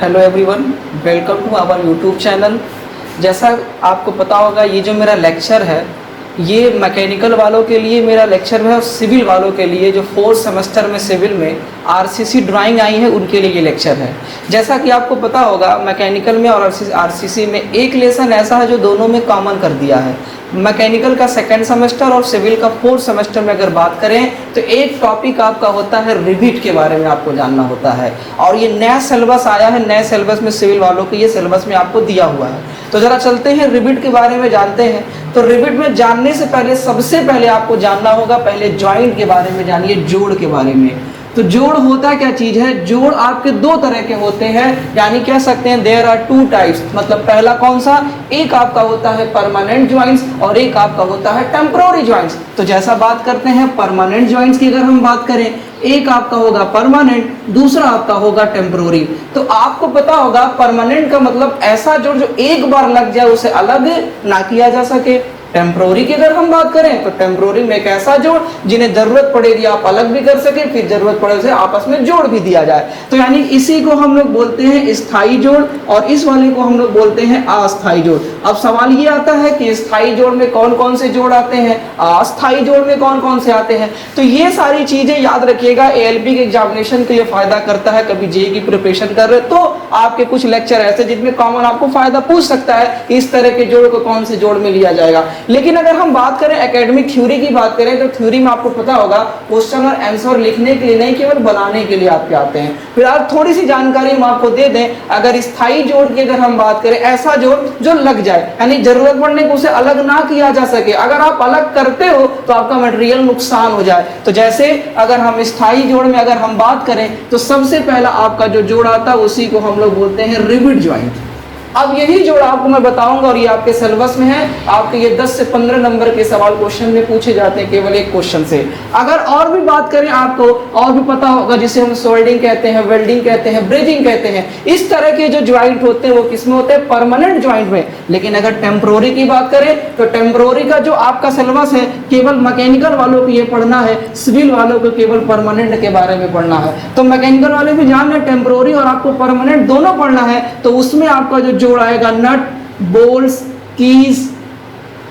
Hello everyone, welcome to our YouTube channel. जैसा आपको पता होगा, ये जो मेरा लेक्चर है ये मैकेनिकल वालों के लिए मेरा लेक्चर है और सिविल वालों के लिए जो 4th सेमेस्टर में सिविल में आरसीसी ड्राइंग आई है उनके लिए ये लेक्चर है। जैसा कि आपको पता होगा, मैकेनिकल में और आरसीसी में एक लेसन ऐसा है जो दोनों में कॉमन कर दिया है। मैकेनिकल का 2nd सेमेस्टर और सिविल का 4th सेमेस्टर में अगर बात करें तो एक टॉपिक आपका होता है रिविट के बारे में आपको जानना होता है, और ये नया सिलेबस आया है। नए सिलेबस में सिविल वालों के ये सिलेबस में आपको दिया हुआ है। तो ज़रा चलते हैं रिविट के बारे में जानते हैं। तो रिविट में जानने से पहले सबसे पहले आपको जानना होगा, पहले जॉइंट के बारे में जानिए, जोड़ के बारे में। तो जोड़ होता क्या चीज़ है? जोड़ आपके दो तरह के होते हैं, यानी कह सकते हैं देयर आर 2 टाइप्स। मतलब पहला कौन सा? एक आपका होता है परमानेंट ज्वाइंट्स और एक आपका होता है टेम्पररी ज्वाइंट्स। तो जैसा बात करते हैं परमानेंट ज्वाइंट्स की अगर हम बात करें, एक आपका होगा परमानेंट, दूसरा आपका होगा टेम्पररी। तो आपको पता होगा परमानेंट का मतलब ऐसा जोड़ जो एक बार लग जाए उसे अलग ना किया जा सके। टेम्पररी की अगर हम बात करें तो टेम्पररी में एक ऐसा जोड़ जिन्हें जरूरत पड़ेगी आप अलग भी कर सके, फिर जरूरत पड़े उसे आपस में जोड़ भी दिया जाए। तो यानी इसी को हम लोग बोलते हैं स्थायी जोड़ और इस वाले को हम लोग बोलते हैं अस्थायी जोड़। अब सवाल ये आता है कि स्थायी जोड़ में कौन कौन से जोड़ आते हैं, अस्थायी जोड़ में कौन कौन से आते हैं। तो ये सारी चीजें याद रखिएगा, एएलपी के एग्जामिनेशन के लिए फायदा करता है। कभी जेईई की प्रिपरेशन कर रहे तो आपके कुछ लेक्चर ऐसे जिनमें कॉमन आपको फायदा पूछ सकता है, इस तरह के जोड़ को कौन से जोड़ में लिया जाएगा। लेकिन अगर हम बात करें एकेडमिक थ्योरी की बात करें तो थ्योरी में आपको पता होगा क्वेश्चन और आंसर लिखने के लिए नहीं, केवल बनाने के लिए आपके आते हैं। फिर आप थोड़ी सी जानकारी हम आपको दे दें, अगर स्थायी जोड़ की अगर हम बात करें, ऐसा जोड़ जो लग जाए, यानी जरूरत पड़ने को उसे अलग ना किया जा सके। अगर आप अलग करते हो तो आपका मटेरियल नुकसान हो जाए। तो जैसे अगर हम स्थायी जोड़ में अगर हम बात करें तो सबसे पहला आपका जो जोड़ आता है उसी को हम लोग बोलते हैं रिविट ज्वाइंट। अब यही जोड़ आपको मैं बताऊंगा और ये आपके सिलेबस में है। आपके ये 10 से 15 नंबर के सवाल क्वेश्चन में पूछे जाते हैं, केवल एक क्वेश्चन से। अगर और भी बात करें आपको और भी पता होगा, जिसे हम सोल्डिंग कहते हैं, वेल्डिंग कहते हैं, ब्रेजिंग कहते हैं। इस तरह के जो ज्वाइंट होते हैं वो किसमें होते हैं? परमानेंट ज्वाइंट में। लेकिन अगर टेम्पररी की बात करें तो टेम्पररी का जो आपका सिलेबस है केवल मैकेनिकल वालों को ये पढ़ना है, सिविल वालों को केवल परमानेंट के बारे में पढ़ना है। तो मैकेनिकल वाले भी जान लें टेम्पररी और आपको परमानेंट दोनों पढ़ना है। तो उसमें आपका जो जोड़ आएगा नट, बोल्ट्स, कीज,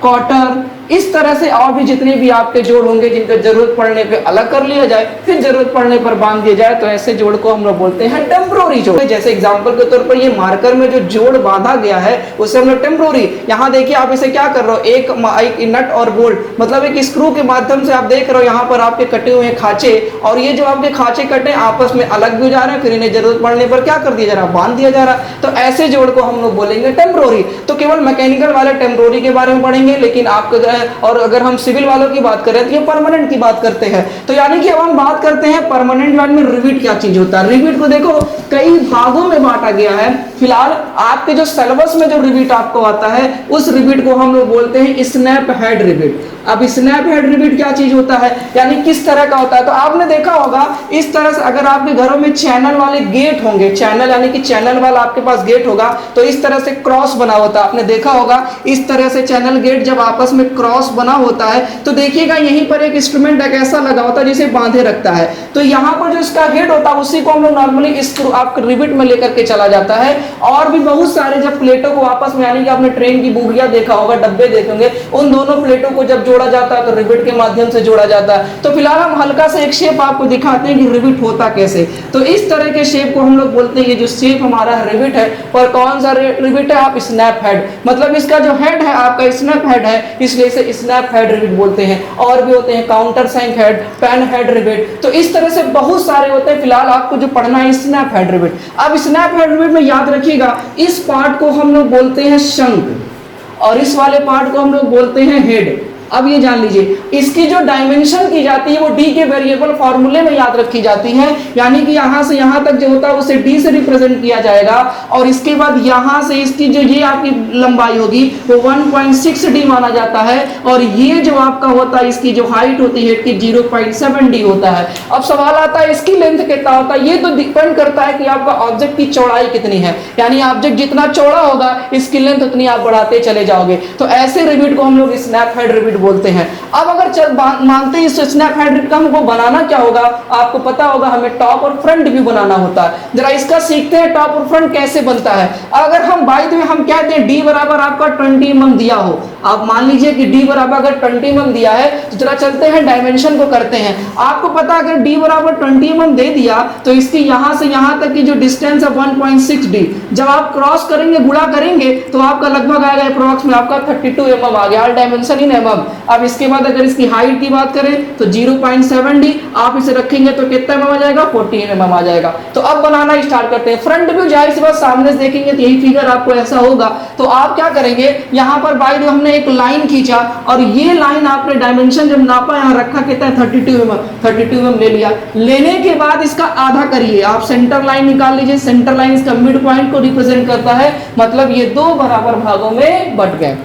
कॉटर, इस तरह से और भी जितने भी आपके जोड़ होंगे जिनका जरूरत पड़ने पे अलग कर लिया जाए, फिर जरूरत पड़ने पर बांध दिया जाए, तो ऐसे जोड़ को हम लोग बोलते हैं टेम्पररी जोड़। जैसे एग्जांपल के तौर पर ये मार्कर में जो जोड़ बांधा गया है उसे हम लोग टेम्पररी। यहाँ देखिए आप इसे क्या कर रहे हो, एक नट और बोल्ट, मतलब एक स्क्रू के माध्यम से आप देख रहे हो यहाँ पर आपके कटे हुए खांचे, और ये जो आपके खांचे कटे आपस में अलग भी हो जा रहे हैं, फिर इन्हें जरूरत पड़ने पर क्या कर दिया जा रहा है? बांध दिया जा रहा है। तो ऐसे जोड़ को हम लोग बोलेंगे टेम्पररी। तो केवल मैकेनिकल वाले टेम्पररी के बारे में पढ़ेंगे, लेकिन आपको और अगर हम सिविल वालों की बात करें तो ये परमानेंट की बात करते हैं। तो यानी कि अब हम बात करते हैं परमानेंट ज्वाइंट में रिविट क्या चीज होता है। रिविट को देखो कई भागों में बांटा गया है। फिलहाल आपके जो सिलेबस में जो रिविट आपको आता है उस रिविट को हम लोग बोलते हैं स्नैप हेड रिविट। अब स्नैप हेड रिविट क्या चीज होता है, यानी किस तरह का होता है? तो आपने देखा होगा इस तरह से, अगर आपके घरों में चैनल वाले गेट होंगे, चैनल यानी कि चैनल वाला आपके पास गेट होगा, तो इस तरह से क्रॉस बना होता है। आपने देखा होगा इस तरह से चैनल गेट जब आपस में क्रॉस बना होता है तो देखिएगा यहीं पर एक इंस्ट्रूमेंट एक ऐसा लगा होता है जिसे बांधे रखता है। तो यहाँ पर जो इसका हेड होता है उसी को हम लोग नॉर्मली स्क्रू आपके रिविट में लेकर के चला जाता है। और भी बहुत सारे जब प्लेटों को आपस में, यानी कि आपने ट्रेन की बोगियां देखा होगा, डब्बे देखेंगे, उन दोनों प्लेटों को जब जोड़ा जाता है तो रिविट के माध्यम से जोड़ा जाता है। तो फिलहाल हम हल्का सा एक शेप आपको दिखाते हैं कि रिविट होता कैसे। तो इस तरह के शेप को हम लोग बोलते हैं, ये जो शेप हमारा रिविट है, पर कौन सा रिविट है? आप स्नैप हेड, मतलब इसका जो हेड है आपका स्नैप हेड है, इसलिए इसे स्नैप हेड रिविट बोलते हैं। और भी होते हैं countersunk head, pan head rivet, तो इस तरह से बहुत सारे होते हैं। फिलहाल आपको जो पढ़ना है स्नैप हेड रिविट। अब स्नैप हेड रिविट में याद रखिएगा इस पार्ट को हम लोग बोलते हैं शंक और इस वाले पार्ट को हम लोग बोलते हैं हेड। अब ये जान लीजिए इसकी जो डायमेंशन की जाती है वो डी के वेरिएबल फॉर्मूले में याद रखी जाती है, यानी कि यहाँ से यहाँ तक जो होता है उसे डी से रिप्रेजेंट किया जाएगा, और इसके बाद यहाँ से इसकी जो ये आपकी लंबाई होगी वो 1.6 डी माना जाता है, और ये जो आपका होता है इसकी जो हाइट होती है कि 0.7 डी होता है। अब सवाल आता है इसकी लेंथ कितना होता है? ये तो डिपेंड करता है कि आपका ऑब्जेक्ट की चौड़ाई कितनी है, यानी ऑब्जेक्ट जितना चौड़ा होगा इसकी लेंथ उतनी आप बढ़ाते चले जाओगे। तो ऐसे रिविट को हम लोग स्नैप हेड रिविट रिविट बोलते हैं। अब अगर मानते हैं इस स्नैपहेड रिविट का हमको बनाना क्या होगा, आपको पता होगा हमें टॉप और फ्रंट व्यू बनाना होता है। जरा इसका सीखते हैं टॉप और फ्रंट कैसे बनता है। अगर हम बाय द वे हम कहते हैं डी बराबर आपका 20 mm दिया हो, आप मान लीजिए कि डी बराबर अगर 20 mm दिया है तो जरा चलते हैं डायमेंशन को करते हैं। आपको पता है अगर डी बराबर 20 mm दे दिया तो इसकी यहां से यहां तक की जो डिस्टेंस है 1.6 डी, जब आप क्रॉस करेंगे गुणा करेंगे तो आपका लगभग आएगा अप्रोक्स में आपका 32 mm आ गया, डायमेंशन इन mm। अब इसके बाद अगर इसकी हाइट की बात करें तो 0.7 डी, आप इसे रखेंगे तो कितना mm आ जाएगा, 14 mm आ जाएगा। तो अब बनाना स्टार्ट करते हैं। फ्रंट व्यू जाहिर सी बात सामने से देखेंगे तो यही फिगर आपको ऐसा होगा। तो आप क्या करेंगे, यहाँ पर बाय द वे हमने एक लाइन खींचा और ये लाइन आपने डायमेंशन जब नापा यहाँ रखा कितना है 32 mm, 32 mm ले लिया। लेने के बाद इसका आधा करिए, आप सेंटर लाइन निकाल लीजिए। सेंटर लाइन इसका मिड पॉइंट को रिप्रेजेंट करता है, मतलब ये दो बराबर भागों में बट गए।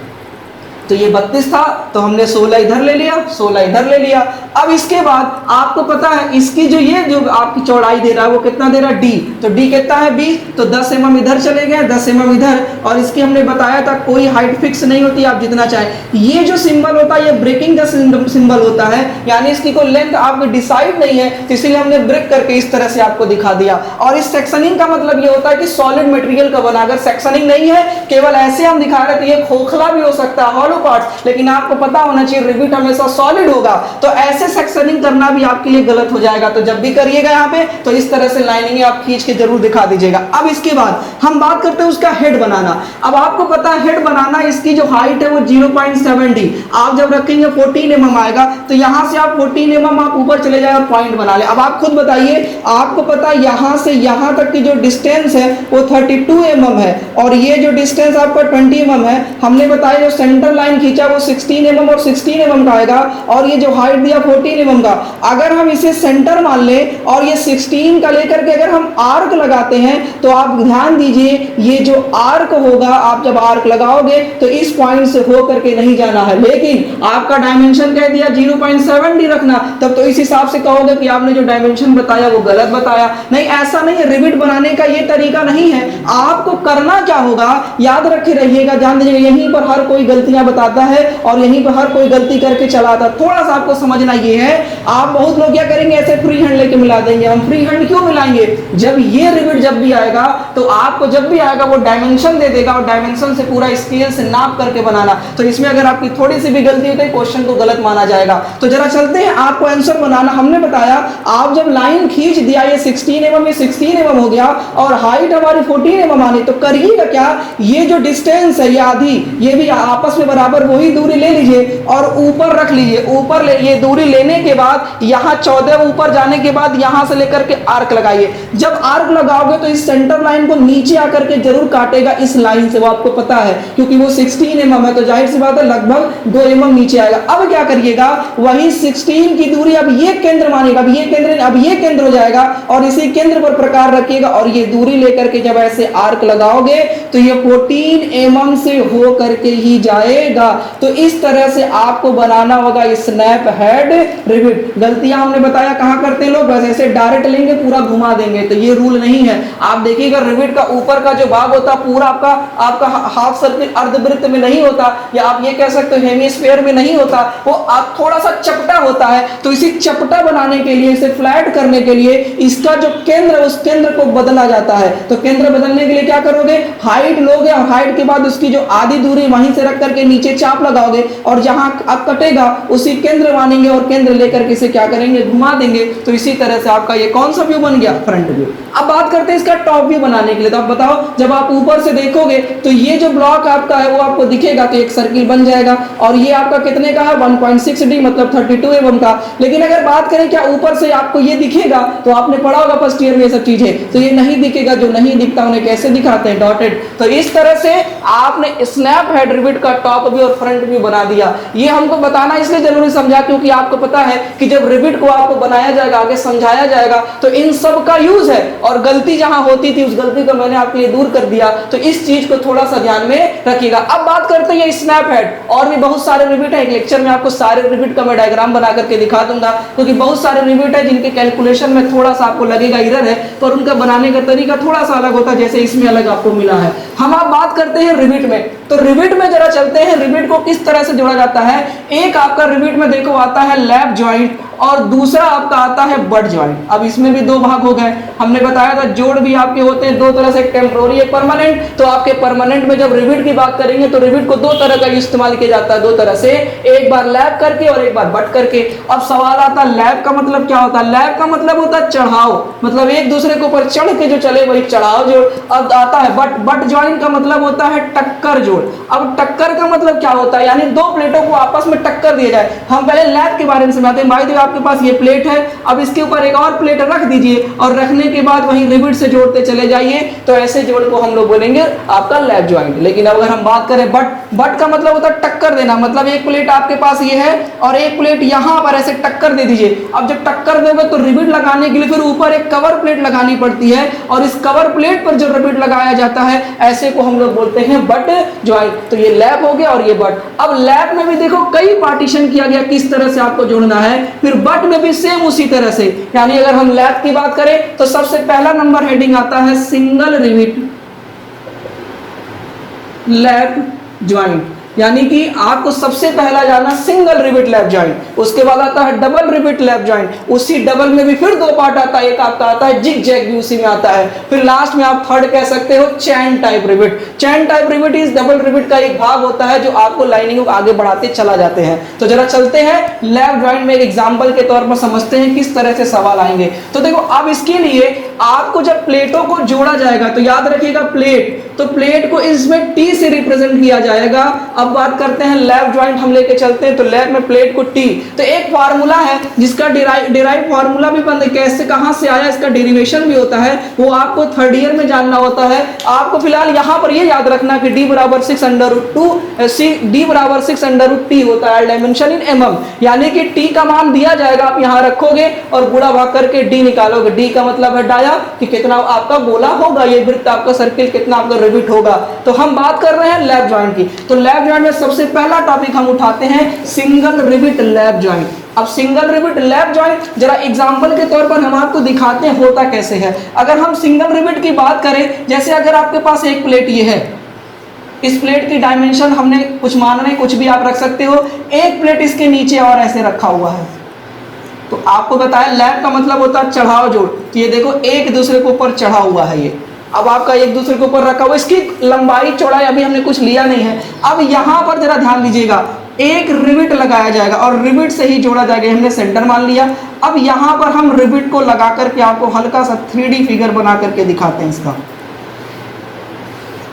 तो ये 32 था तो हमने 16 इधर ले लिया, 16 इधर ले लिया। अब इसके बाद आपको पता है इसकी जो ये जो आपकी चौड़ाई दे रहा है वो कितना दे रहा है, डी। तो डी कितना है 20, तो 10 mm इधर चले गए, 10 mm इधर। और इसकी हमने बताया था कोई हाइट फिक्स नहीं होती, आप जितना चाहे। ये जो सिंबल होता है ये ब्रेकिंग का सिंबल होता है, यानी इसकी कोई लेंथ आपको डिसाइड नहीं है, तो इसीलिए हमने ब्रेक करके इस तरह से आपको दिखा दिया। और इस सेक्शनिंग का मतलब ये होता है कि सॉलिड मटेरियल का बना, अगर सेक्शनिंग नहीं है केवल ऐसे हम दिखा रहे थे, ये खोखला भी हो सकता है, हॉलो पार्ट्स, लेकिन आपको पता होना चाहिए रिविट हमेशा सॉलिड होगा। तो ऐसे सेक्शनिंग करना भी आपके लिए गलत हो जाएगा। तो जब भी करिएगा यहाँ पे तो इस तरह से लाइनिंग आप खींच के जरूर दिखा दीजिएगा। अब इसके बाद हम बात करते हैं उसका हेड बनाना। अब आपको पता है हेड बनाना, इसकी जो हाइट है वो 0.7 डी, आप जब रखेंगे 14 mm आएगा, तो यहां से आप 14 mm आप ऊपर चले जाए और पॉइंट बना ले। अब आप खुद बताइए, आपको पता है यहां से यहां तक की जो डिस्टेंस है वो 32 mm है, और ये जो डिस्टेंस आपका 20 mm है। हमने बताया जो सेंटर लाइन खींचा वो 16 mm और 16 mm का आएगा, और ये जो हाइट दिया 14 mm का। अगर हम इसे सेंटर मान ले और ये 16 का लेकर के अगर हम आर्क लगाते हैं तो आप ध्यान दीजिए ये जो आर्क होगा, आप जब आर्क लगाओगे तो इस पॉइंट से हो करके नहीं जाना है, लेकिन आपका डायमेंशन कह दिया 0.7 डी रखना, तब तो इस हिसाब से कहोगे कि आपने जो डायमेंशन बताया वो गलत बताया। नहीं, ऐसा नहीं है, रिविट बनाने का ये तरीका नहीं है। आपको करना क्या होगा, याद रखे रहिएगा, जान दीजिएगा यहीं पर हर कोई गलतियां बताता है और यहीं पर हर कोई गलती करके चलाता। थोड़ा सा आपको समझना ये है, आप बहुत लोग क्या करेंगे ऐसे फ्री हैंड लेके मिला देंगे। हम फ्री हैंड क्यों मिलाएंगे, जब ये रिविट जब भी आएगा तो आपको जब भी आएगा वो डायमेंशन दे देगा और डायमेंशन से पूरा स्केल से नाप करके बनाना। तो इसमें अगर आपकी थोड़ी सी भी गलती होती है क्वेश्चन को गलत माना जाएगा। तो जरा चलते हैं आपको आंसर बनाना। हमने बताया आप जब लाइन खींच दिया ये 16 mm में 16 mm हो गया और हाइट हमारी 14 mm आनी, तो करिएगा क्या, ये जो डिस्टेंस है ये आधी, ये भी आपस में बराबर वही दूरी ले लीजिए और ऊपर रख लीजिए। ऊपर ले ये दूरी लेने के बाद यहाँ 14 ऊपर जाने के बाद यहाँ से लेकर के आर्क लगाइए। जब आर्क लगाओगे तो इस सेंटर लाइन को नीचे आकर के जरूर काटेगा इस लाइन से, वो आपको पता है क्योंकि वो 16 mm है, तो जाहिर सी बात है लगभग 2 mm नीचे आएगा। अब क्या करिएगा, वही 16 की दूरी अब ये केंद्र मानिएगा, अब ये केंद्र हो जाएगा और इसी केंद्र पर प्रकार रखिएगा और ये दूरी लेकर के जब ऐसे आर्क लगाओगे तो ये 14 mm से हो करके ही जाएगा। तो इस तरह से आपको बनाना होगा स्नैप हेड रिविट। गलतियां हमने बताया कहां करते हैं लोग, बस ऐसे डायरेक्ट लेंगे पूरा घुमा देंगे, तो ये रूल नहीं है। आप देखिएगा रिविट का ऊपर का जो भाग होता पूरा आपका हाफ सर्किल अर्धवृत्त में नहीं होता, या आप ये कह सकते हो हेमिस्फीयर में नहीं होता, वो आप थोड़ा सा चपटा होता है। तो इसी चपटा बनाने के लिए, इसे फ्लैट करने के लिए इसका जो केंद्र उस केंद्र को बदला जाता है। तो केंद्र बदलने के लिए क्या करोगे, हाइट लोगे और हाइट के बाद उसकी जो आधी दूरी वहीं से रख करके नीचे चाप लगाओगे और जहां अब कटेगा उसी केंद्र मानेंगे और केंद्र लेकर के इसे क्या करेंगे, घुमा देंगे। तो इसी तरह से आपका ये कौन सा व्यू बन गया, फ्रंट व्यू। अब बात करते हैं इसका टॉप व्यू बनाने के लिए। तो आप बताओ, जब आप ऊपर से देखोगे तो ये जो ब्लॉक आपका है वो आपको दिखेगा, तो एक सर्किल बन जाएगा और ये आपका कितने का है 1.6 डी मतलब 32 mm का। लेकिन अगर बात करें क्या ऊपर से आपको ये दिखेगा, तो आपने पढ़ा होगा फर्स्ट ईयर में ये सब चीजें, तो ये नहीं दिखेगा। जो नहीं दिखता उन्हें कैसे दिखाते हैं, डॉटेड। तो इस तरह से आपने स्नैप हेड रिविट का टॉप व्यू और फ्रंट व्यू बना दिया। ये हमको बताना इसलिए जरूरी समझा क्योंकि आपको पता है कि जब रिविट को आपको बनाया जाएगा, आगे समझाया जाएगा, तो इन सब का यूज है। और गलती जहां होती थी उस गलती को मैंने आपके लिए दूर कर दिया। तो इस चीज को थोड़ा सा ध्यान में रखिएगा। अब बात करते हैं स्नैप हेड, और भी बहुत सारे रिविट है। एक लेक्चर में आपको सारे रिविट का मैं डायग्राम बना करके दिखा दूंगा, क्योंकि बहुत सारे रिविट है जिनके कैलकुलेशन में थोड़ा सा आपको लगेगा इरर है, पर उनका बनाने का तरीका थोड़ा सा अलग होता है, जैसे इसमें अलग आपको मिला है। हम आप बात करते हैं रिविट में, तो रिविट में जरा चलते हैं, रिविट को किस तरह से जोड़ा जाता है। एक आपका रिविट में देखो आता है लैप जॉइंट, और दूसरा आपका आता है बट जॉइंट। अब इसमें भी दो भाग हो गए। हमने बताया था जोड़ भी आपके होते हैं दो तरह से, एक टेम्पोररी एक परमानेंट। तो आपके परमानेंट में जब रिविट की बात करेंगे तो रिविट को दो तरह का इस्तेमाल किया जाता है, दो तरह से, एक बार लैप करके और एक बार बट करके। अब सवाल आता है लैप का मतलब क्या होता है। लैप का मतलब होता है चढ़ाव, मतलब एक दूसरे के ऊपर चढ़ के जो चले वही चढ़ाव जोड़। अब आता है बट जॉइंट का मतलब होता है टक्कर जोड़। अब टक्कर का मतलब क्या होता है, यानी दो प्लेटों को आपस में टक्कर दिया जाए। हम पहले लैप के बारे में समझाते हैं। भाई आपके पास ये प्लेट है, अब इसके ऊपर एक और प्लेट रख दीजिए और रखने के बाद वहीं रिविट से जोड़ते चले जाइए, तो ऐसे जोड़ को हम लोग बोलेंगे आपका लैप जॉइंट। लेकिन अगर हम बात करें बट का मतलब होता है टक्कर देना, मतलब एक प्लेट आपके पास ये है और एक प्लेट यहां पर ऐसे टक्कर दे दीजिए। अब जब टक्कर दोगे तो रिविट लगाने के लिए फिर ऊपर एक कवर प्लेट लगानी पड़ती है, और इस कवर प्लेट पर जो रिविट लगाया जाता है ऐसे को हम लोग बोलते हैं बट जॉइंट। तो ये लैप हो गया और ये बट। अब लैप में भी देखो कई पार्टीशन किया गया किस तरह से आपको जोड़ना है, फिर बट में भी सेम उसी तरह से। यानी अगर हम लैप की बात करें तो सबसे पहला नंबर हेडिंग आता है सिंगल रिविट लैप जॉइंट, यानी कि आपको सबसे पहला जाना सिंगल रिविट लैप जॉइंट। उसके बाद आता है डबल रिविट लैप जॉइंट, उसी डबल में भी फिर दो पार्ट आता है, एक आपका आता है जिग जैग भी उसी में आता है। फिर लास्ट में आप थर्ड कह सकते हो चैन टाइप रिविट। चैन टाइप रिविट इस डबल रिविट का एक भाग होता है जो आपको लाइनिंग को आगे बढ़ाते चला जाते हैं। तो जरा चलते हैं लैप जॉइंट में एक एग्जाम्पल के तौर पर समझते हैं किस तरह से सवाल आएंगे। तो देखो अब इसके लिए आपको जब प्लेटों को जोड़ा जाएगा तो याद रखिएगा प्लेट, तो प्लेट को इसमें टी से रिप्रेजेंट किया जाएगा। अब बात करते हैं लैप जॉइंट हम लेके चलते हैं, तो लैप में प्लेट को टी, तो एक फार्मूला है जिसका डिराइव फार्मूला भी बंद कैसे कहां से आया, इसका डेरिवेशन भी होता है, वो आपको थर्ड ईयर में जानना होता है। आपको फिलहाल यहां पर ये याद रखना कि d बराबर 6√t होता है डायमेंशन इन mm, यानी कि t का मान दिया जाएगा, आप यहां रखोगे और गुणा भाग करके d निकालोगे। d का मतलब है डाया, कि कितना आपका गोला होगा, ये वृत्त आपका सर्किल कितना आपका रिविट होगा। तो हम बात कर रहे हैं लैप जॉइंट की, तो लैप जॉइंट में सबसे पहला टॉपिक हम उठाते हैं सिंगल रिविट लैप जॉइंट। अब सिंगल रिविट लैप जॉइंट जरा एग्जांपल के तौर पर हम आपको दिखाते हैं होता कैसे है। अगर हम सिंगल रिविट की बात करें, जैसे अगर आपके पास एक प्लेट ये है, इस प्लेट की डायमेंशन हमने कुछ मानना है, कुछ भी आप रख सकते हो, एक प्लेट इसके नीचे और ऐसे रखा हुआ है, तो आपको बताया लैप का मतलब होता है चढ़ाव जोड़। तो ये देखो एक दूसरे के ऊपर चढ़ा हुआ है ये, अब आपका एक दूसरे के ऊपर रखा हुआ, इसकी लंबाई चौड़ाई अभी हमने कुछ लिया नहीं है। अब यहां पर जरा ध्यान दीजिएगा, एक रिविट लगाया जाएगा और रिविट से ही जोड़ा जाएगा, हमने सेंटर मान लिया। अब यहां पर हम रिविट को लगा करके आपको हल्का सा 3D फिगर बना करके दिखाते हैं इसका।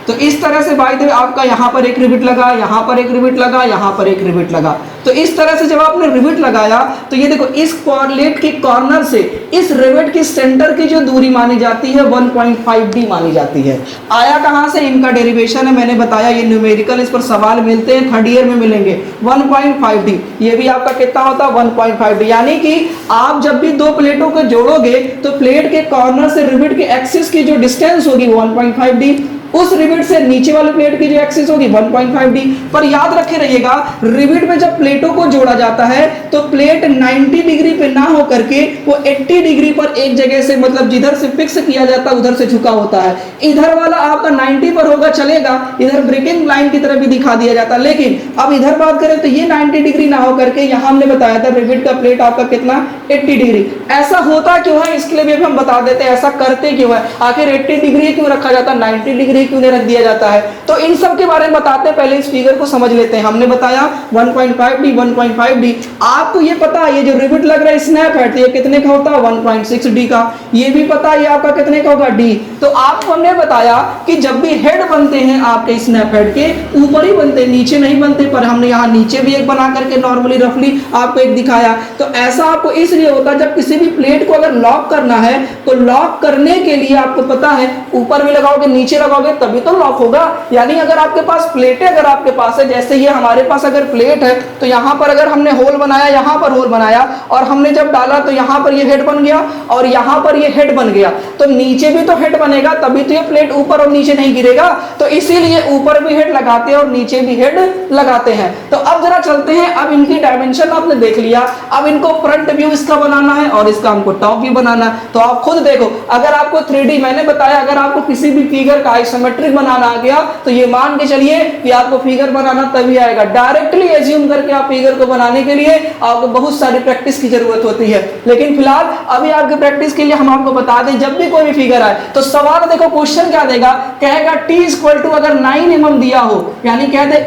तो इस तरह से भाई देव आपका यहाँ पर एक रिविट लगा, यहाँ पर एक रिविट लगा, यहाँ पर एक रिविट लगा। तो इस तरह से जब आपने रिविट लगाया तो ये देखो इस प्लेट के कॉर्नर से इस रिविट की सेंटर की जो दूरी मानी जाती है 1.5d मानी जाती है। आया कहाँ से, इनका डेरिवेशन है, मैंने बताया ये न्यूमेरिकल, इस पर सवाल मिलते हैं, थर्ड ईयर में मिलेंगे। 1.5d ये भी आपका कितना होता है 1.5d, यानी कि आप जब भी दो प्लेटों को जोड़ोगे तो प्लेट के कॉर्नर से रिविट के एक्सिस की जो डिस्टेंस होगी 1.5d, उस रिविट से नीचे वाले प्लेट की जो एक्सिस होगी 1.5d। पर याद रखे रहिएगा रिविट में जब प्लेटों को जोड़ा जाता है तो प्लेट 90 डिग्री पे ना हो करके वो 80 डिग्री पर एक जगह से, मतलब जिधर से फिक्स किया जाता है उधर से झुका होता है। इधर वाला आपका 90 पर होगा चलेगा, इधर ब्रेकिंग लाइन की तरह भी दिखा दिया जाता है। लेकिन अब इधर बात करें तो ये 90 डिग्री ना हो करके यहाँ हमने बताया था रिविट का प्लेट आपका कितना 80 डिग्री। ऐसा होता क्यों है, इसके लिए भी हम बता देते हैं ऐसा करते क्यों है, आखिर 80 डिग्री क्यों रखा जाता है, 90 डिग्री क्यों नहीं रख दिया जाता है। तो इन सब के बारे में बताते हैं, पहले इस फिगर को समझ लेते हैं। हमने बताया 1.5d आपको ये पता है, ये जो रिविट लग रहा है स्नैप हेड ये कितने का होता है 1.6d का, ये भी पता है ये आपका कितने का होगा d। तो आपको हमने बताया कि जब भी हेड बनते हैं आपके स्नैप हेड के ऊपर ही बनते हैं, नीचे नहीं बनते, पर हमने यहाँ नीचे भी एक बना करके नॉर्मली रफली आपको एक दिखाया। तो ऐसा आपको इसलिए होता है जब किसी भी प्लेट को अगर लॉक करना है तो लॉक करने के लिए आपको पता है ऊपर भी लगाओगे नीचे लगाओगे दबाओगे तभी तो लॉक होगा। यानी अगर आपके पास प्लेटें अगर आपके पास है, जैसे ये हमारे पास अगर प्लेट है तो यहाँ पर अगर हमने होल बनाया, यहाँ पर होल बनाया और हमने जब डाला तो यहाँ पर ये हेड बन गया और यहाँ पर ये हेड बन गया, तो नीचे भी तो हेड बनेगा तभी तो ये प्लेट ऊपर और नीचे नहीं गिरेगा। तो इसीलिए ऊपर भी हेड लगाते हैं और नीचे भी हेड लगाते हैं। तो अब जरा चलते हैं, अब इनकी डायमेंशन आपने देख लिया, अब इनको फ्रंट व्यू इसका बनाना है और इसका हमको टॉप व्यू बनाना है। तो आप खुद देखो, अगर आपको 3D मैंने बताया, अगर आपको किसी भी फिगर का आइसोमेट्रिक बनाना आ गया तो ये मान के चलिए कि आपको फिगर बनाना तभी आएगा। डायरेक्टली एज्यूम करके आप फिगर को बनाने के लिए आपको बहुत सारी प्रैक्टिस की जरूरत होती है। लेकिन फिलहाल अभी आपकी प्रैक्टिस के लिए हम आपको बता दें, जब भी कोई भी फिगर आए तो सवाल देखो क्वेश्चन क्या देगा, कहेगा t इक्वल टू अगर 9 mm दिया हो, यानी कह दे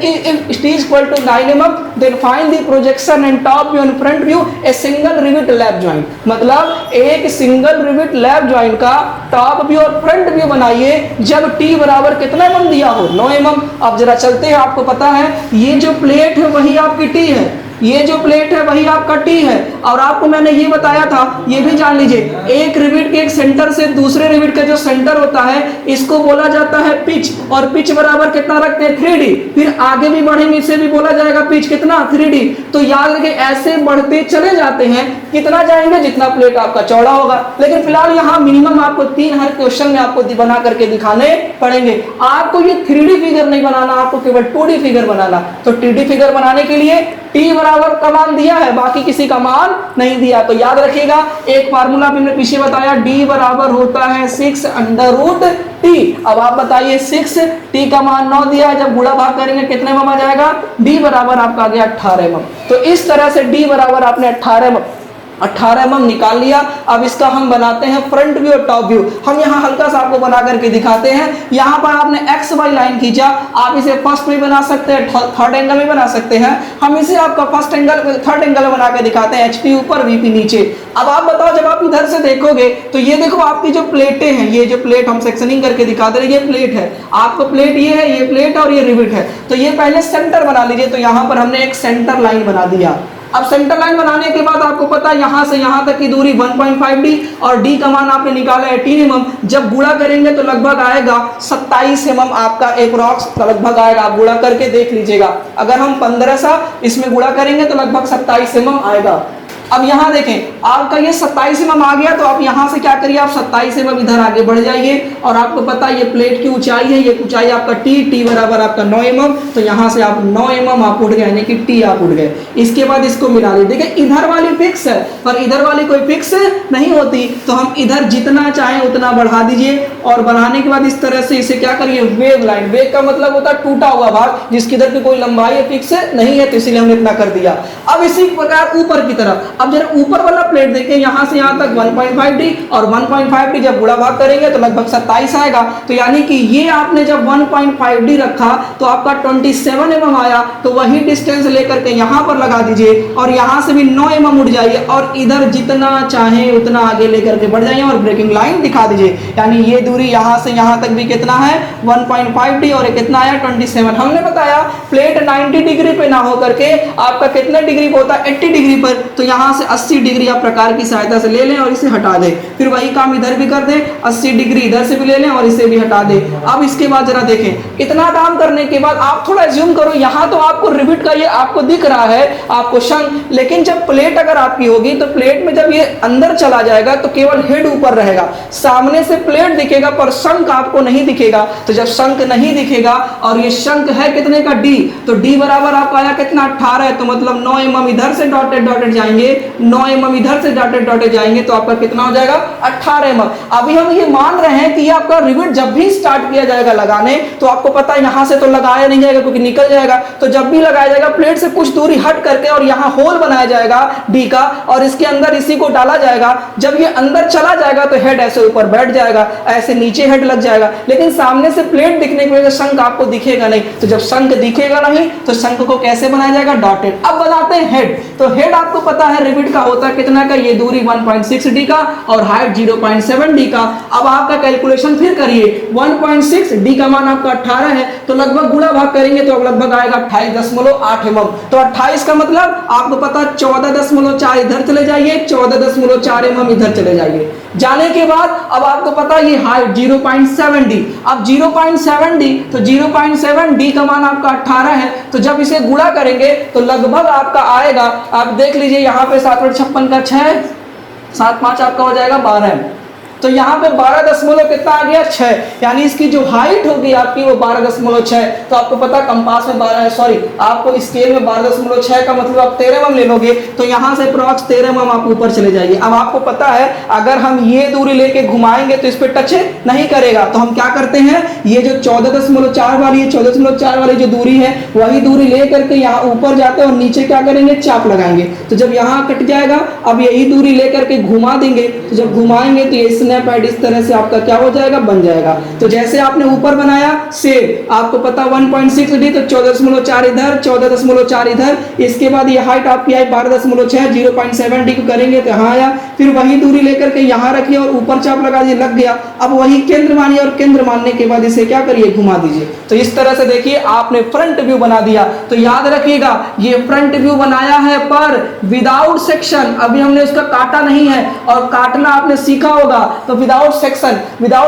if t equal to 9 mm then find the projection and top view and front view a single rivet lap joint। मतलब एक सिंगल रिवेट लैप जॉइंट का टॉप व्यू और फ्रंट व्यू बनाइए जब t बराबर कितना mm दिया हो, 9 mm। अब जरा चलते हैं, आपको पता है ये जो प्लेट है वही आपकी t है, ये जो प्लेट है वही आपका टी है। और आपको मैंने ये बताया था, ये भी जान लीजिए, एक रिवेट के एक सेंटर से दूसरे रिवेट का जो सेंटर होता है इसको बोला जाता है पिच, और पिच बराबर कितना रखते हैं 3D। फिर आगे भी बढ़ेंगे इसे भी बोला जाएगा पिच कितना 3D। तो याद रखिए ऐसे बढ़ते चले जाते हैं, कितना जाएंगे जितना प्लेट आपका चौड़ा होगा। लेकिन फिलहाल यहाँ मिनिमम आपको 3 हर क्वेश्चन में आपको बना करके दिखाने पड़ेंगे। आपको ये 3D फिगर नहीं बनाना, आपको केवल 2D फिगर बनाना। तो 3D फिगर बनाने के लिए t बराबर का मान दिया है, बाकी किसी का मान नहीं दिया। तो याद रखिएगा, एक फार्मूला मैंने पीछे बताया, d बराबर होता है 6√t। अब आप बताइए 6t का मान 9 दिया है, जब गुणा भाग करेंगे कितने में आ जाएगा, d बराबर आपका आ गया 18 mm। तो इस तरह से d बराबर आपने 18 mm निकाल लिया। अब इसका हम बनाते हैं फ्रंट व्यू और टॉप व्यू। हम यहाँ हल्का सा आपको बना करके दिखाते हैं। यहाँ पर आपने एक्स वाई लाइन खींचा, आप इसे फर्स्ट में बना सकते हैं, थर्ड एंगल में बना सकते हैं। हम इसे आपका फर्स्ट एंगल थर्ड एंगल बना के दिखाते हैं, HP ऊपर VP नीचे। अब आप बताओ, जब आप इधर से देखोगे तो ये देखो आपकी जो प्लेटें हैं, ये जो प्लेट हम सेक्शनिंग करके दिखाते हैं, ये प्लेट है, आपको प्लेट ये है, ये प्लेट और ये रिवेट है। तो ये पहले सेंटर बना लीजिए। तो यहाँ पर हमने एक सेंटर लाइन बना दिया। अब सेंटर लाइन बनाने के बाद आपको पता है यहाँ से यहाँ तक की दूरी 1.5D और D का मान आपने निकाला है 18 mm। जब गुणा करेंगे तो लगभग आएगा 27 mm आपका अप्रॉक्स लगभग आएगा। आप गुणा करके देख लीजिएगा, अगर हम 15 सा इसमें गुणा करेंगे तो लगभग 27 mm आएगा। अब यहाँ देखें, आपका ये 27 mm आ गया, तो आप यहाँ से क्या करिए, आप 27 mm इधर आगे बढ़ जाइए। और आपको पता है ये प्लेट की ऊंचाई है, ये ऊंचाई आपका t बराबर आपका 9 mm। तो यहाँ से आप 9 mm आप उठ गए, यानी कि t आप उठ गए। इसके बाद इसको मिला लीजिए। देखिए इधर वाली फिक्स है पर इधर वाली कोई फिक्स नहीं होती, तो हम इधर जितना चाहें उतना बढ़ा दीजिए। और बढ़ाने के बाद इस तरह से इसे क्या करिए, वेव लाइन। वेव का मतलब होता है टूटा हुआ भाग, जिसकी इधर की कोई लंबाई फिक्स नहीं है, तो इसीलिए हमने इतना कर दिया। अब इसी प्रकार ऊपर की तरफ, अब जरा ऊपर वाला प्लेट देखें, यहाँ से यहाँ तक 1.5D और 1.5D जब गुणा भाग करेंगे तो लगभग 27 आएगा। तो यानी कि ये आपने जब 1.5D रखा तो आपका 27 mm आया। तो वही डिस्टेंस लेकर के यहाँ पर लगा दीजिए और यहाँ से भी 9 mm उठ जाइए और इधर जितना चाहे उतना आगे लेकर के बढ़ जाइए और ब्रेकिंग लाइन दिखा दीजिए। यानी ये दूरी यहाँ से यहाँ तक भी कितना है 1.5D और कितना आया 27। हमने बताया प्लेट 90 डिग्री पे ना हो करके आपका कितने डिग्री पे होता है 80 डिग्री पर। तो यहाँ से 80 डिग्री आप प्रकार की सहायता से ले लें और इसे हटा दें। फिर वही काम इधर भी कर दें, 80 डिग्री इधर से भी ले लें और इसे भी हटा दें। अब इसके बाद जरा देखें, इतना काम करने के बाद आप थोड़ा ज़ूम करो। यहाँ तो आपको रिवेट का ये आपको दिख रहा है आपको शंक, लेकिन जब प्लेट अगर आपकी होगी तो प्लेट में जब ये अंदर चला जाएगा तो केवल हेड ऊपर रहेगा, सामने से प्लेट दिखेगा पर शंक आपको नहीं दिखेगा। तो जब शंक नहीं दिखेगा और ये शंक है कितने का D, तो D बराबर आपका आया कितना 18 है। तो मतलब 9 mm इधर से डॉटेड डॉटेड जाएंगे, 9 mm इधर से डॉटेड डॉटेड जाएंगे, तो आपका कितना हो जाएगा 18 mm। अभी हम ये मान रहे हैं कि ये आपका रिवेट जब भी स्टार्ट किया जाएगा लगाने तो आपको पता है यहाँ से तो लगाया नहीं जाएगा क्योंकि निकल जाएगा। तो जब भी लगाया जाएगा प्लेट से कुछ दूरी हट करके और यहाँ होल बनाया जाएगा D का और इसके अंदर इसी को डाला जाएगा। जब ये अंदर चला जाएगा तो हेड ऐसे ऊपर बैठ जाएगा, ऐसे नीचे हेड लग जाएगा, लेकिन सामने से प्लेट दिखने की वजह से शंक आपको दिखेगा नहीं। तो जब शंक दिखेगा नहीं तो शंक को कैसे बनाया जाएगा, डॉटेड। अब बनाते हैं हेड। तो हेड आपको पता है रिवेट का होता है कितना का, ये दूरी 1.6D का और हाइट 0.7D का। अब आपका कैलकुलेशन फिर करिए, 1.6D का मान आपका 18 है, तो लगभग गुणा भाग करेंगे तो लगभग आएगा 28.8 mm। तो 28 का मतलब आपको पता 14.4 इधर चले जाइए, 14.4 mm इधर चले जाइए। जाने के बाद अब आपको पता है ये हाइट 0.7d, अब 0.7d तो 0.7d का मान आपका 18 है, तो जब इसे गुणा करेंगे तो लगभग आपका आएगा, आप देख लीजिए यहाँ पे 7/56 का 6, 7 5 आपका हो जाएगा 12, तो यहाँ पे 12 दशमलव कितना आ गया 6, यानी इसकी जो हाइट होगी आपकी वो 12.6। तो आपको पता कंपास में 12 सॉरी आपको स्केल में 12.6 का मतलब आप 13 mm ले लोगे, तो यहाँ से अप्रॉक्स 13 mm आप ऊपर चले जाइए। अब आपको पता है अगर हम ये दूरी लेके घुमाएंगे तो इस पर टच नहीं करेगा, तो हम क्या करते हैं, ये जो 14.4 वाली 14.4 वाली जो दूरी है वही दूरी ले करके यहाँ ऊपर जाते हैं और नीचे क्या करेंगे, चाप लगाएंगे, तो जब यहाँ कट जाएगा अब यही दूरी लेकर के घुमा देंगे, तो जब घुमाएंगे तो ये पैड इस तरह से आपका क्या हो जाएगा, बन जाएगा। तो जैसे आपने ऊपर बनाया सेम आपको पता 1.6d, तो 14.4 इधर 14.4 इधर, इसके बाद ये हाइट आपकी आई 12.6, 0.7d को करेंगे तो यहाँ आया, फिर वही दूरी लेकर के यहाँ रखिए और ऊपर चाप लगा दीजिए, लग गया। अब वही केंद्र मानिए और केंद्र मानने के बाद इसे क्या करिए, घुमा दीजिए। तो इस तरह से देखिए आपने फ्रंट व्यू बना दिया। तो याद रखिएगा ये फ्रंट व्यू बनाया है पर विदाउट सेक्शन, अभी हमने उसका काटा नहीं है, और काटना आपने सीखा होगा। तो विदाउट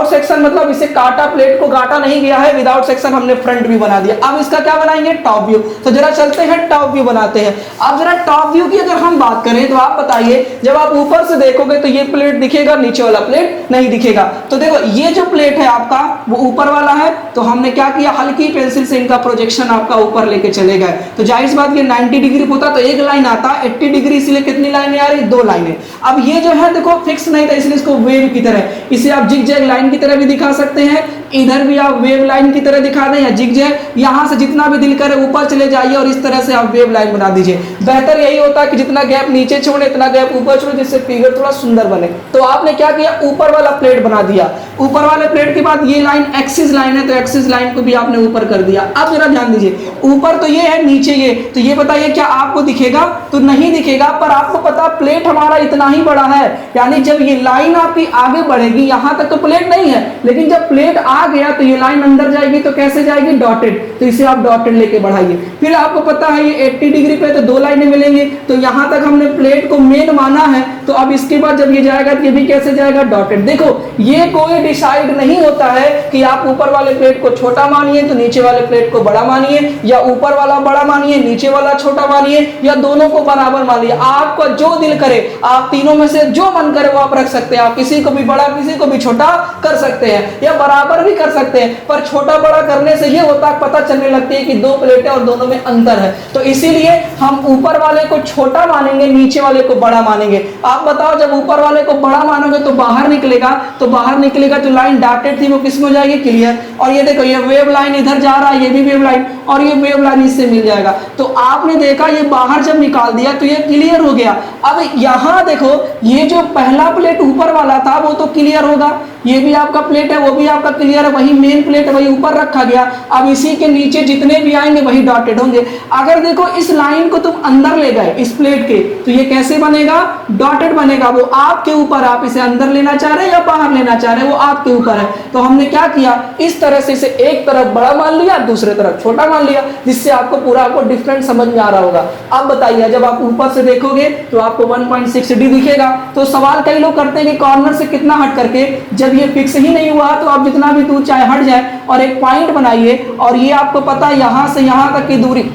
सेक्शन मतलब इसे काटा, प्लेट को काटा नहीं गया है, विदाउट सेक्शन हमने फ्रंट व्यू बना दिया। अब इसका क्या बनाएंगे, टॉप व्यू। तो जरा चलते हैं टॉप व्यू बनाते हैं। अब जरा टॉप व्यू की अगर हम बात करें तो आप बताइए, जब आप ऊपर से देखोगे तो ये प्लेट दिखेगा, नीचे वाला प्लेट नहीं दिखेगा। तो देखो ये जो प्लेट है आपका वो ऊपर वाला है, तो हमने क्या किया, हल्की पेंसिल से इनका प्रोजेक्शन आपका ऊपर लेके चले गए। तो जाहिर सी बात ये 90 डिग्री होता तो एक लाइन आता, 80 डिग्री, इसलिए कितनी लाइनें आ रही, 2 लाइनें। अब ये जो है देखो फिक्स नहीं था, इसलिए इसको वेव की तरह, इसे आप जिगजैग लाइन की तरह भी दिखा सकते हैं, इधर भी आप वेव लाइन की तरह दिखा दें या जिगजैग, यहां से जितना भी दिल करे ऊपर चले जाइए और इस तरह से आप वेव लाइन बना दीजिए। बेहतर यही होता है कि जितना गैप नीचे छोड़े इतना गैप ऊपर छोड़े, जिससे फिगर थोड़ा सुंदर बने। तो आपने क्या किया, ऊपर वाला प्लेट बना दिया। ऊपर वाले प्लेट के बाद ये लाइन एक्सिस लाइन है, तो एक्सिस लाइन को भी आपने ऊपर कर दिया। अब जरा ध्यान दीजिए, ऊपर तो ये है, नीचे ये, तो ये बताइए क्या आपको दिखेगा, तो नहीं दिखेगा। पर आपको पता प्लेट हमारा इतना ही बड़ा है, यानी जब ये लाइन आपकी आगे बढ़ेगी, यहां तक तो प्लेट नहीं है, लेकिन जब प्लेट आ गया तो ये लाइन अंदर जाएगी, तो कैसे जाएगी, डॉटेड, तो इसे आप डॉटेड लेके बढ़ाइए। फिर आपको पता है ये 80 डिग्री पे तो 2 लाइनें मिलेंगी, तो यहां तक हमने प्लेट को मेन माना है, तो अब इसके बाद जब ये जाएगा तो ये भी कैसे जाएगा, डॉटेड। देखो ये कोई डिसाइड नहीं होता है कि आप ऊपर वाले प्लेट को छोटा मानिए तो नीचे वाले प्लेट को बड़ा मानिए, या ऊपर वाला बड़ा मानिए नीचे वाला छोटा मानिए, या दोनों को बराबर मानिए। आपका जो दिल करे, आप तीनों में से जो मन करे वो आप रख सकते हैं। आप किसी को भी बड़ा किसी को भी छोटा कर सकते हैं या बराबर भी कर सकते हैं, पर छोटा बड़ा करने से ये होता है पता चलने लगती है कि 2 प्लेटें और दोनों में अंतर है। तो इसीलिए हम ऊपर वाले को छोटा मानेंगे, नीचे वाले को बड़ा मानेंगे। आप बताओ जब ऊपर वाले को बड़ा मानोगे तो बाहर निकलेगा, तो बाहर निकलेगा जो लाइन डॉटेड थी वो किस में हो जाएगी, क्लियर। और ये देखो ये वेव लाइन इधर जा रहा है, ये भी वेव लाइन, और ये वेव लाइन इससे मिल जाएगा। तो आपने देखा ये बाहर जब निकाल दिया तो ये क्लियर हो गया। अब यहां देखो ये जो पहला प्लेट ऊपर वाला था वो तो क्लियर होगा, ये भी आपका प्लेट है वो भी आपका क्लियर है, वही मेन प्लेट वही ऊपर रखा गया। अब इसी के नीचे जितने भी आएंगे वही डॉटेड होंगे। अगर देखो इस लाइन को तुम अंदर ले गए इस प्लेट के, तो ये कैसे बनेगा, डॉटेड बनेगा। वो आपके ऊपर, आप इसे अंदर लेना चाह रहे हैं या बाहर लेना चाह रहे हैं वो आपके ऊपर है। तो हमने क्या किया, इस तरह से इसे एक तरफ बड़ा मान लिया, दूसरे तरफ छोटा मान लिया, जिससे आपको पूरा आपको डिफरेंट समझ में आ रहा होगा। अब बताइए जब आप ऊपर से देखोगे तो आपको 1.6d दिखेगा। तो सवाल कई लोग करते हैं कि कॉर्नर से कितना हट करके, जब ये फिक्स ही नहीं हुआ तो आप जितना भी दूर चाहे हट जाए और एक पॉइंट बनाइए, और ये आपको पता है यहां से यहां तक की दूरी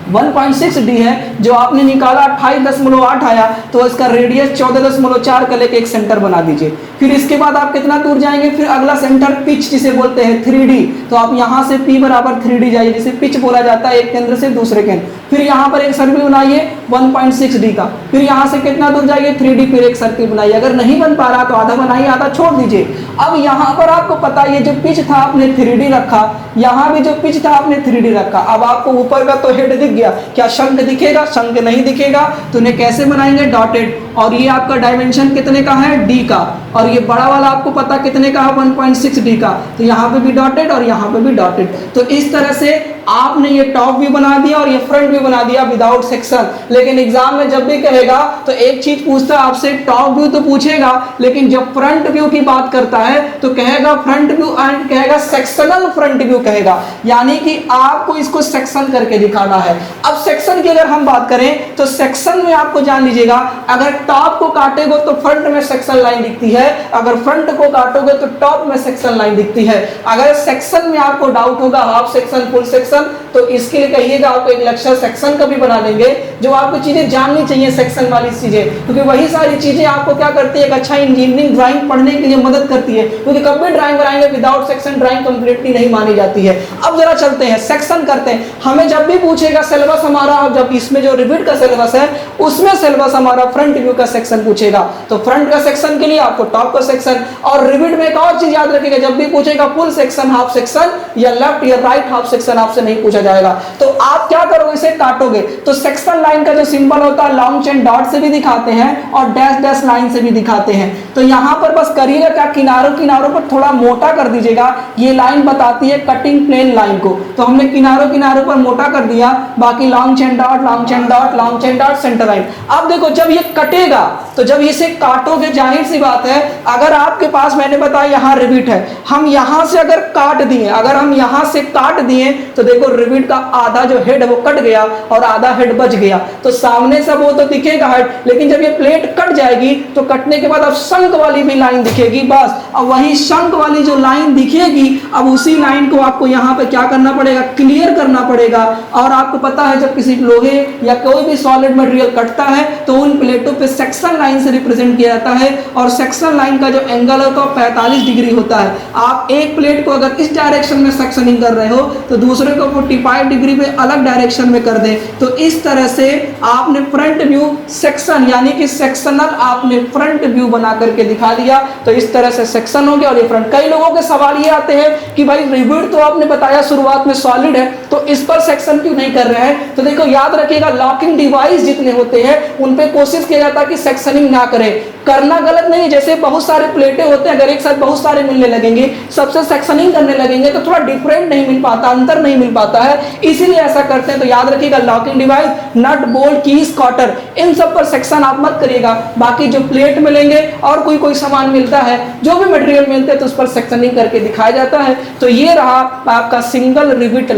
1.6d है, जो आपने निकाला 28.8 आया, तो इसका रेडियस 14.4 का लेके एक सेंटर बना दीजिए। फिर इसके बाद आप कितना दूर जाएंगे, फिर अगला सेंटर पिच जिसे बोलते हैं 3d, तो आप यहां से p बराबर 3d जाइए, जिसे पिच बोला जाता है, एक केंद्र से दूसरे केंद्र। फिर यहां पर एक सर्किल बनाइए 1.6d का, फिर यहां से कितना दूर जाइए 3d, फिर एक सर्किल बनाइए। अगर नहीं बन पा रहा तो आधा बनाइए आधा छोड़ दीजिए। अब यहां पर आपको पता है ये जो पिच था आपने 3d रखा, यहां भी जो पिच था आपने 3d रखा। अब आपको ऊपर का तो हेड दिख गया, क्या शंख दिखेगा, शंख नहीं दिखेगा, तो उन्हें कैसे बनाएंगे, डॉटेड। और ये आपका डायमेंशन कितने का है, d का, और ये बड़ा वाला आपको पता कितने का है, 1.6d का, तो यहाँ पे भी डॉटेड और यहाँ पे भी डॉटेड। तो इस तरह से आपने ये टॉप व्यू बना दिया और ये फ्रंट व्यू बना दिया विदाउट सेक्शन। लेकिन एग्जाम में जब भी कहेगा तो एक चीज पूछता है आपसे, टॉप व्यू तो पूछेगा, लेकिन जब फ्रंट व्यू की बात करता है तो कहेगा फ्रंट व्यू एंड कहेगा सेक्शनल फ्रंट व्यू कहेगा, यानी कि आपको इसको सेक्शन करके दिखाना है। अब सेक्शन की अगर हम बात करें तो सेक्शन में आपको जान लीजिएगा, अगर टॉप को काटेगो तो फ्रंट में सेक्शन लाइन दिखती है, अगर फ्रंट को काटोगे तो टॉप में सेक्शन लाइन दिखती है। अगर सेक्शन में आपको डाउट होगा हाफ सेक्शन फुल सेक्शन, तो इसके लिए कहिएगा आपको एक लेक्चर सेक्शन का भी बना लेंगे, जो आपको चीजें जाननी चाहिए सेक्शन वाली चीजें, क्योंकि वही सारी चीजें आपको क्या करती है, एक अच्छा इंजीनियरिंग ड्राइंग पढ़ने के लिए मदद करती है, क्योंकि कभी ड्राइंग बनाएंगे विदाउट सेक्शन ड्राइंग कंप्लीटली नहीं मानी जाती है। अब जरा चलते हैं सेक्शन करते हैं। हमें जब भी पूछेगा सिलेबस हमारा, जब इसमें जो रिविट का सिलेबस है उसमें सिलेबस हमारा फ्रंट व्यू का सेक्शन पूछेगा, तो फ्रंट का सेक्शन के लिए आपको टॉप का सेक्शन, और रिविट में एक और चीज याद रखिएगा, जब भी पूछेगा फुल सेक्शन हाफ सेक्शन या लेफ्ट या राइट हाफ सेक्शन आपसे नहीं पूछा जाएगा। तो आप क्या करोगे, इसे काटोगे तो सेक्शन लाइन का जो सिंबल होता है लॉन्ग चेन डॉट से भी दिखाते हैं और डैश डैश लाइन से भी दिखाते हैं। तो यहां पर बस करिएगा क्या, किनारों किनारों पर थोड़ा मोटा कर दीजिएगा, ये लाइन बताती है कटिंग प्लेन लाइन को, तो हमने किनारों किनारों पर मोटा कर दिया, बाकी long chain dot long chain dot long chain dot centre line. अब देखो जब ये कटेगा तो जब इसे काटोगे, जाहिर सी बात है अगर आपके पास मैंने बताया यहाँ रिविट है, हम यहां से अगर काट दिए, अगर हम यहां से काट दिए तो देखो रिविट का आधा जो हेड है वो कट गया और आधा हेड बच गया, तो सामने से वो तो दिखेगा हेड, लेकिन जब ये प्लेट कट जाएगी तो कटने के बाद अब शंक वाली भी लाइन दिखेगी बस। अब वही शंक वाली जो लाइन दिखेगी, अब उसी लाइन को आपको यहाँ पे क्या करना पड़ेगा, क्लियर करना पड़ेगा। और आपको पता है जब किसी लोहे या कोई भी सॉलिड मटेरियल कटता है तो उन प्लेटों पे सेक्शन लाइन से रिप्रेजेंट किया जाता है, और सेक्शन लाइन का जो एंगल होता है 45 डिग्री होता है। आप एक प्लेट को अगर इस डायरेक्शन में सेक्शनिंग कर रहे हो तो दूसरे को 45 डिग्री पे अलग डायरेक्शन में कर दें, तो इस तरह से आपने फ्रंट व्यू सेक्शन यानी कि सेक्शनल आपने फ्रंट व्यू बना करके दिखा दिया। तो इस तरह से सेक्शन हो गया और ये फ्रंट। कई लोगों के सवाल ये आते हैं कि भाई रिविट तो आपने बताया शुरुआत में सॉलिड है, तो इस पर सेक्शन क्यों नहीं कर रहे हैं। तो देखो याद रखिएगा, लॉकिंग डिवाइस जितने होते हैं उन पे कोशिश किया जाता है कि सेक्शनिंग ना करें। करना गलत नहीं, जैसे बहुत सारे प्लेटें होते हैं, अगर एक साथ बहुत सारे मिलने लगेंगे, सबसे सेक्शनिंग करने लगेंगे तो थोड़ा डिफरेंट नहीं मिल पाता, अंतर नहीं मिल पाता है, इसीलिए ऐसा करते हैं। तो याद रखिएगा locking device, nut bolt keys cotter, इन सब पर सेक्शन आप मत करिएगा। बाकी जो प्लेट मिलेंगे और कोई सामान मिलता है, जो भी मटेरियल मिलते हैं तो उस पर सेक्शनिंग करके दिखाया जाता है। तो ये रहा आपका सिंगल रिविट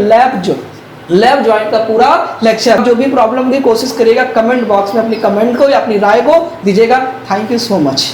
लैब जॉइंट का पूरा लेक्चर। जो भी प्रॉब्लम की कोशिश करिएगा कमेंट बॉक्स में अपनी कमेंट को या अपनी राय को दीजिएगा। Thank you so much.